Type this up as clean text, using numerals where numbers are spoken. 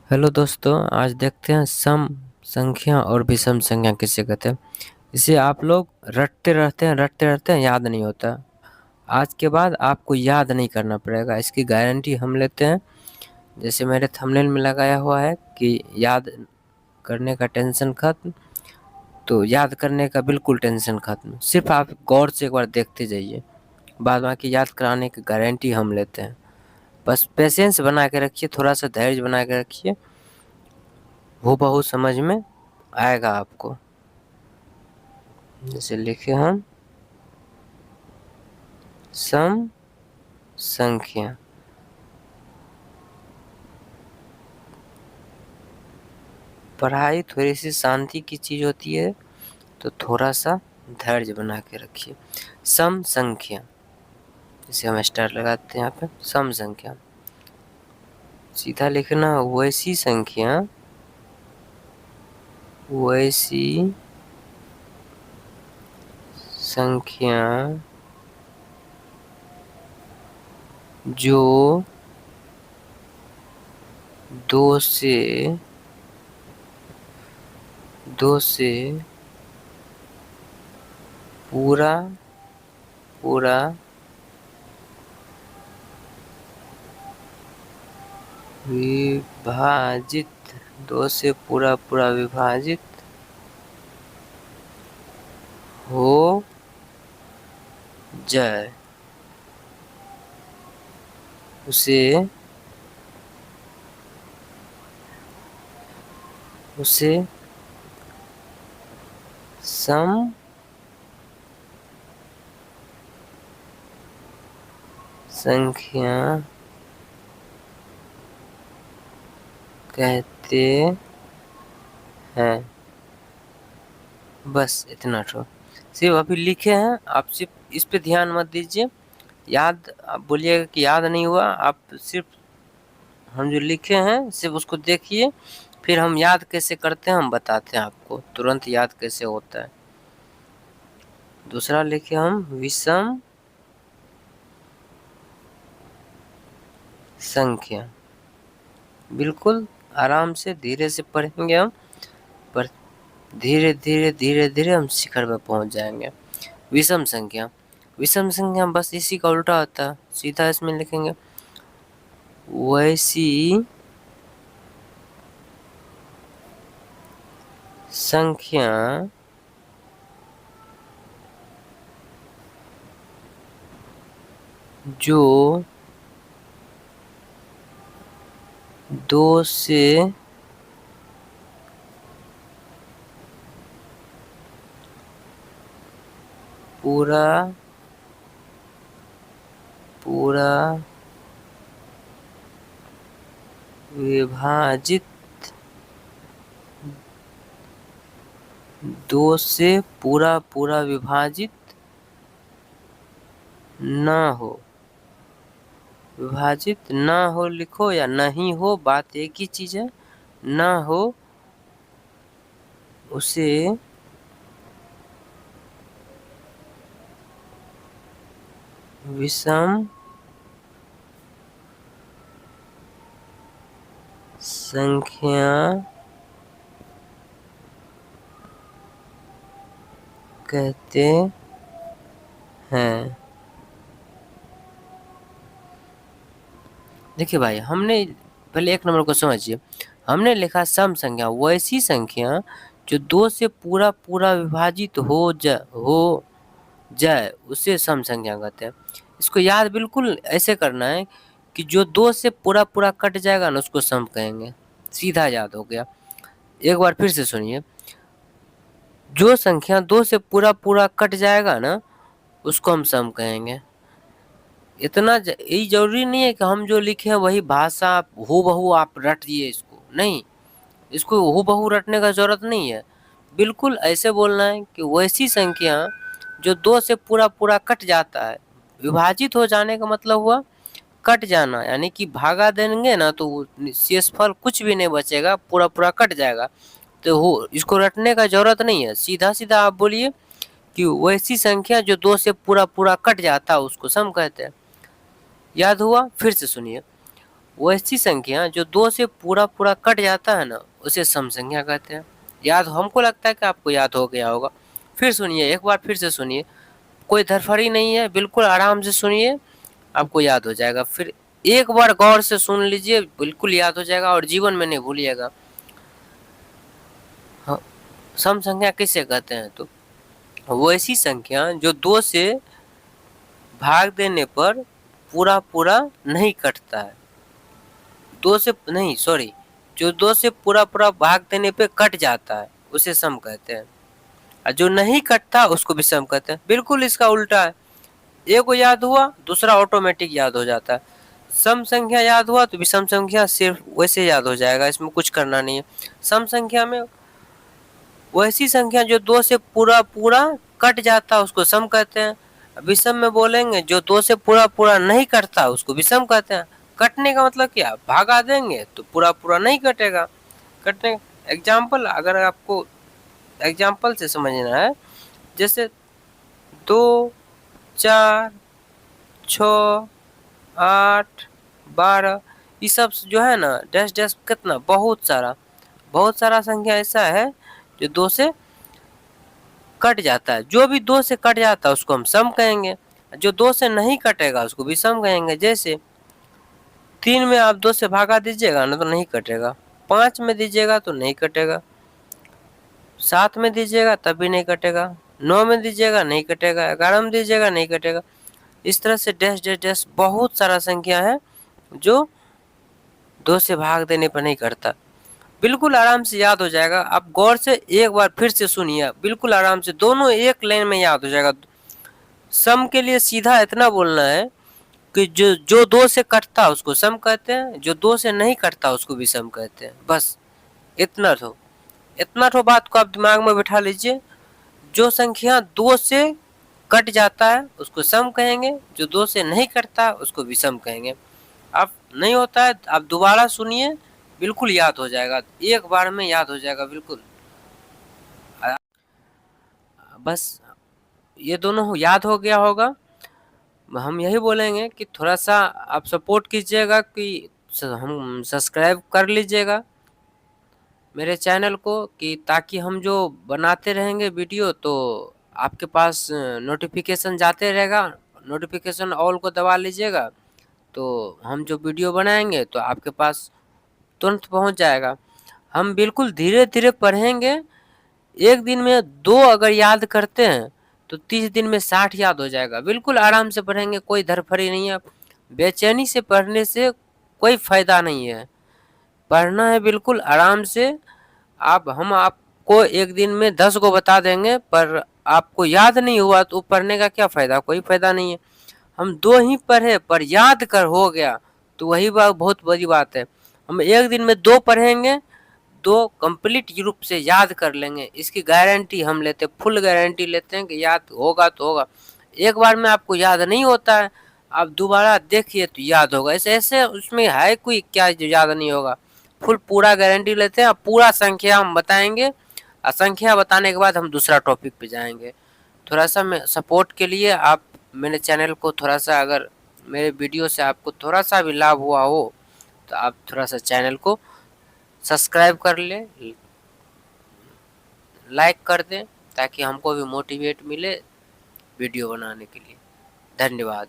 Hello दोस्तों, आज देखते हैं सम संख्या और विषम संख्या किसे कहते हैं। इसे आप लोग रटते रहते हैं, याद नहीं होता। आज के बाद आपको याद नहीं करना पड़ेगा, इसकी गारंटी हम लेते हैं। जैसे मेरे थंबनेल में लगाया हुआ है कि याद करने का टेंशन खत्म, तो याद करने का बिल्कुल टेंशन खत्म। सिर्फ आप गौर से एक बार देखते जाइए, बाद बाकी याद कराने की गारंटी हम लेते हैं। बस पेशेंस बना के रखिए, थोड़ा सा धैर्य बना के रखिए, हूबहू समझ में आएगा आपको। जैसे लिखे हम सम संख्या। पढ़ाई थोड़ी सी शांति की चीज होती है, तो थोड़ा सा धैर्य बना के रखिए। सम संख्या, जैसे हम स्टार लगाते हैं यहाँ पे, सम संख्या सीधा लिखना। वैसी संख्या, वैसी संख्या जो दो से पूरा पूरा विभाजित, दो से पूरा पूरा विभाजित हो जाए, उसे सम संख्या कहते हैं। बस इतना तो सिर्फ अभी लिखे हैं, आप सिर्फ इस पे ध्यान मत दीजिए। याद आप बोलिएगा कि याद नहीं हुआ, आप सिर्फ हम जो लिखे हैं सिर्फ उसको देखिए, फिर हम याद कैसे करते हैं हम बताते हैं आपको, तुरंत याद कैसे होता है। दूसरा लिखे हम विषम संख्या। बिल्कुल आराम से धीरे से पढ़ेंगे हम, पर धीरे धीरे धीरे धीरे हम शिखर पे पहुंच जाएंगे। विषम संख्या, विषम संख्या बस इसी का उल्टा होता है। सीधा इसमें लिखेंगे वैसी संख्या जो दो से पूरा पूरा विभाजित, दो से पूरा पूरा विभाजित न हो। विभाजित न हो लिखो या नहीं हो, बात एक ही चीज है। न हो उसे विषम संख्या कहते हैं। देखिए भाई, हमने पहले एक नंबर को समझिए। हमने लिखा सम संख्या, वैसी संख्या जो दो से पूरा पूरा विभाजित हो जाए उसे सम संख्या कहते हैं। इसको याद बिल्कुल ऐसे करना है कि जो दो से पूरा पूरा कट जाएगा ना उसको सम कहेंगे, सीधा याद हो गया। एक बार फिर से सुनिए, जो संख्या दो से पूरा पूरा कट जाएगा ना उसको हम सम कहेंगे। ये जरूरी नहीं है कि हम जो लिखे हैं वही भाषा हूबहू आप रटिए, इसको नहीं, इसको हूबहू रटने का जरूरत नहीं है। बिल्कुल ऐसे बोलना है कि वैसी संख्या जो दो से पूरा पूरा कट जाता है। विभाजित हो जाने का मतलब हुआ कट जाना, यानी कि भागा देंगे ना तो शेषफल कुछ भी नहीं बचेगा, पूरा पूरा कट जाएगा। तो हो इसको रटने का जरूरत नहीं है, सीधा सीधा आप बोलिए कि वैसी संख्या जो दो से पूरा पूरा कट जाता है उसको सम कहते हैं। याद हुआ? फिर से सुनिए, वैसी संख्या जो 2 से पूरा पूरा कट जाता है ना, उसे सम संख्या कहते हैं। याद हमको लगता है कि आपको याद हो गया होगा। फिर सुनिए, एक बार फिर से सुनिए, कोई धड़फड़ी नहीं है, बिल्कुल आराम से सुनिए, आपको याद हो जाएगा। फिर एक बार गौर से सुन लीजिए, बिल्कुल याद हो जाएगा और जीवन में नहीं भूलिएगा। हाँ, सम संख्या किसे कहते हैं? तो वैसी संख्या जो 2 से भाग देने पर पूरा पूरा नहीं कटता है। 2 से नहीं, सॉरी, जो 2 से पूरा पूरा भाग देने पे कट जाता है उसे सम कहते हैं, और जो नहीं कटता उसको विषम कहते हैं। बिल्कुल इसका उल्टा है। एक को याद हुआ, दूसरा ऑटोमेटिक याद हो जाता है। सम संख्या याद हुआ तो विषम संख्या सिर्फ वैसे याद हो जाएगा, इसमें कुछ करना नहीं है। सम संख्या में वैसी संख्या जो 2 से पूरा पूरा कट जाता है उसको सम कहते हैं। विषम में बोलेंगे जो 2 से पूरा पूरा नहीं कटता उसको विषम कहते हैं। कटने का मतलब क्या? भागा देंगे तो पूरा पूरा नहीं कटेगा। कटने एग्जाम्पल, अगर आपको एग्जाम्पल से समझना है, जैसे 2, 4, 6, 8, 12, ये सब जो है ना, डैश डैश कितना बहुत सारा संख्या ऐसा है जो 2 से कट जाता है। जो भी 2 से कट जाता है उसको हम सम कहेंगे, जो 2 से नहीं कटेगा उसको विषम कहेंगे। जैसे 3 में आप 2 से भागा दीजिएगा ना तो नहीं कटेगा, 5 में दीजिएगा तो नहीं कटेगा, 7 में दीजिएगा तब भी नहीं कटेगा, 9 में दीजिएगा नहीं कटेगा, 11 में दीजिएगा नहीं कटेगा। इस तरह से डैश डैश डैश बहुत सारा संख्या है जो 2 से भाग देने पर नहीं कटता। बिल्कुल आराम से याद हो जाएगा। आप गौर से एक बार फिर से सुनिए, बिल्कुल आराम से, दोनों एक लाइन में याद हो जाएगा। सम के लिए सीधा इतना बोलना है कि जो जो 2 से कटता है उसको सम कहते हैं, जो 2 से नहीं कटता उसको भी सम कहते हैं। बस इतना तो बात को आप दिमाग में बिठा लीजिए। जो संख्या 2 से कट जाता है उसको सम कहेंगे, जो 2 से नहीं कटता उसको विषम कहेंगे। आप नहीं होता है आप दोबारा सुनिए, बिल्कुल याद हो जाएगा, एक बार में याद हो जाएगा बिल्कुल। बस ये दोनों याद हो गया होगा। हम यही बोलेंगे कि थोड़ा सा आप सपोर्ट कीजिएगा, कि हम सब्सक्राइब कर लीजिएगा मेरे चैनल को, कि ताकि हम जो बनाते रहेंगे वीडियो तो आपके पास नोटिफिकेशन जाते रहेगा। नोटिफिकेशन ऑल को दबा लीजिएगा तो हम जो वीडियो बनाएंगे तो आपके पास तुरंत पहुंच जाएगा। हम बिल्कुल धीरे धीरे पढ़ेंगे। एक दिन में 2 अगर याद करते हैं तो 30 दिन में 60 याद हो जाएगा। बिल्कुल आराम से पढ़ेंगे, कोई धरफड़ी नहीं है। बेचैनी से पढ़ने से कोई फायदा नहीं है, पढ़ना है बिल्कुल आराम से। हम आपको एक दिन में 10 को बता देंगे, पर आपको याद नहीं हुआ तो पढ़ने का क्या फायदा? कोई फायदा नहीं है। हम 2 ही पढ़े पर याद कर हो गया तो वही बात बहुत बड़ी बात है। हम एक दिन में 2 पढ़ेंगे, 2 कंप्लीट रूप से याद कर लेंगे, इसकी गारंटी हम लेते, फुल गारंटी लेते हैं कि याद होगा तो होगा। एक बार में आपको याद नहीं होता है, आप दोबारा देखिए तो याद होगा। ऐसे ऐसे उसमें है कोई क्या जो याद नहीं होगा? फुल पूरा गारंटी लेते हैं। पूरा संख्या हम बताएंगे और संख्या बताने के बाद हम दूसरा टॉपिक पे जाएंगे। थोड़ा सा मैं सपोर्ट के लिए आप मेरे चैनल को थोड़ा सा, अगर मेरे वीडियो से आपको थोड़ा सा भी लाभ हुआ हो तो आप थोड़ा सा चैनल को सब्सक्राइब कर ले, लाइक कर दें, ताकि हमको भी मोटिवेट मिले वीडियो बनाने के लिए। धन्यवाद।